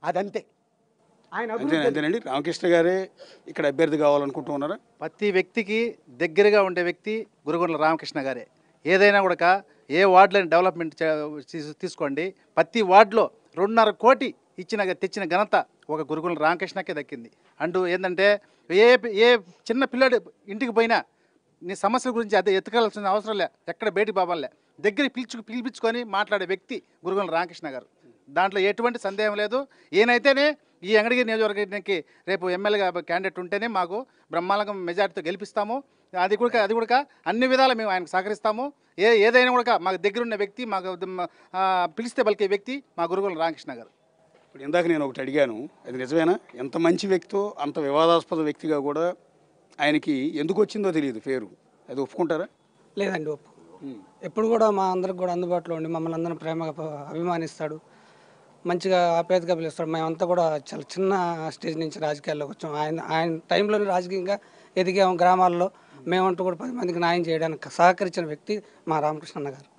అదంతే. ఆయన అంతేనండి. రామకృష్ణ గారే ఇక్కడ అభ్యర్థి కావాలనుకుంటూ ఉన్నారా? ప్రతి వ్యక్తికి దగ్గరగా ఉండే వ్యక్తి గురుగుండ్ల రామకృష్ణ గారే. ఏదైనా కూడా ఏ వార్డులని డెవలప్మెంట్ తీసుకోండి, ప్రతి వార్డులో 2.5 కోటి తెచ్చిన ఘనత ఒక గురుగుండ్ల రామకృష్ణకే దక్కింది. అంటూ ఏంటంటే ఏ ఏ చిన్న పిల్లాడు ఇంటికి పోయినా నీ సమస్యల గురించి అదే ఎత్తుకోవాల్సిన అవసరం లే, ఎక్కడ బయటికి బాబాలే, దగ్గరికి పిలిపించుకొని మాట్లాడే వ్యక్తి గురుగుండ్ల రామకృష్ణ గారు. దాంట్లో ఎటువంటి సందేహం లేదు. ఈయనైతేనే ఈ అంగడిగిరి నియోజకవర్గానికి రేపు ఎమ్మెల్యేగా క్యాండిడేట్ ఉంటేనే మాకు బ్రహ్మాండంగా మెజార్టీతో గెలిపిస్తాము. అది కూడా అన్ని విధాలు మేము ఆయనకు సహకరిస్తాము. ఏదైనా కూడా మాకు దగ్గరున్న వ్యక్తి, మాకు పిలిస్తే పలికే వ్యక్తి మా గురుగుండ్ల రామకృష్ణ గారు. ఇప్పుడు ఇందాక నేను ఒకటి అడిగాను, అది నిజమేనా? ఎంత మంచి వ్యక్తో అంత వివాదాస్పద వ్యక్తిగా కూడా ఆయనకి ఎందుకు వచ్చిందో తెలియదు పేరు, అది ఒప్పుకుంటారా? లేదండి, ఒప్పు. ఎప్పుడు కూడా మా అందరికి కూడా అందుబాటులో ఉండి మమ్మల్ని అందరం ప్రేమగా అభిమానిస్తాడు, మంచిగా ఆప్యాయతగా పిలుస్తాడు. మేమంతా కూడా చాలా చిన్న స్టేజ్ నుంచి రాజకీయాల్లోకి వచ్చాం. ఆయన టైంలోనే రాజకీయంగా ఎదిగాము. గ్రామాల్లో మేమంటూ కూడా 10 మందికి న్యాయం చేయడానికి సహకరించిన వ్యక్తి మా రామకృష్ణ గారు.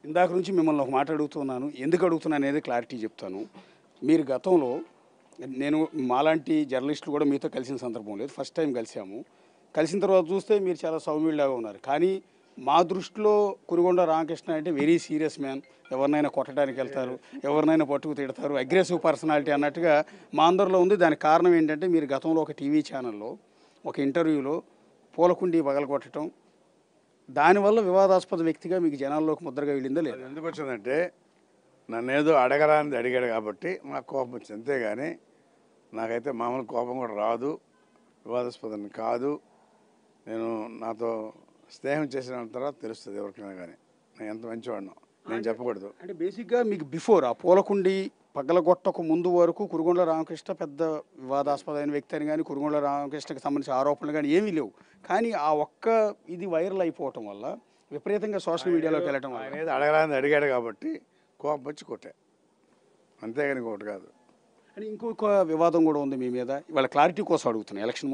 ఇందాక నుంచి మిమ్మల్ని ఒక మాట అడుగుతున్నాను, ఎందుకు అడుగుతున్నాను అనేది క్లారిటీ చెప్తాను. మీరు గతంలో, నేను మాలాంటి జర్నలిస్టులు కూడా మీతో కలిసిన సందర్భం లేదు, ఫస్ట్ టైం కలిసాము. కలిసిన తర్వాత చూస్తే మీరు చాలా సౌమ్యుడిలాగా ఉన్నారు. కానీ మా దృష్టిలో కురుగుండ్ల రామకృష్ణ అంటే వెరీ సీరియస్ మ్యాన్. ఎవరినైనా కొట్టడానికి వెళ్తారు, ఎవరినైనా పట్టుకు తిడతారు, అగ్రెసివ్ పర్సనాలిటీ అన్నట్టుగా మా అందరిలో ఉంది. దానికి కారణం ఏంటంటే మీరు గతంలో ఒక టీవీ ఛానల్లో ఒక ఇంటర్వ్యూలో పూలకుండి పగలగొట్టడం, దానివల్ల వివాదాస్పద వ్యక్తిగా మీకు జనాల్లోకి ముద్రగా వెళ్ళిందా లేదు? ఎందుకు వచ్చిందంటే నన్ను ఏదో అడగరానిది అడిగాడు కాబట్టి నాకు కోపం వచ్చింది, అంతేగాని నాకైతే మామూలు కోపం కూడా రాదు, వివాదాస్పదం కాదు. నేను నాతో స్నేహం చేసిన తర్వాత తెలుస్తుంది ఎవరికైనా కానీ నేను ఎంత మంచివాడినో. నేను చెప్పకూడదు. అంటే బేసిక్గా మీకు బిఫోర్ ఆ పూలకుండి పగలగొట్టక ముందు వరకు కురుగుండ్ల రామకృష్ణ పెద్ద వివాదాస్పదమైన వ్యక్తి అని కానీ, కురుగుండ్ల రామకృష్ణకి సంబంధించిన ఆరోపణలు కానీ ఏమీ లేవు. కానీ ఆ ఒక్క ఇది వైరల్ అయిపోవటం వల్ల, విపరీతంగా సోషల్ మీడియాలోకి వెళ్ళటం వల్ల, ఆయన ఏదో అడగరానిది అడిగాడు కాబట్టి కోపం వచ్చి కొట్టే, అంతేగాని ఇంకోటి కాదు. అని ఇంకొక వివాదం కూడా ఉంది మీ మీద. ఇవాళ క్లారిటీ కోసం అడుగుతున్నాను. ఎలక్షన్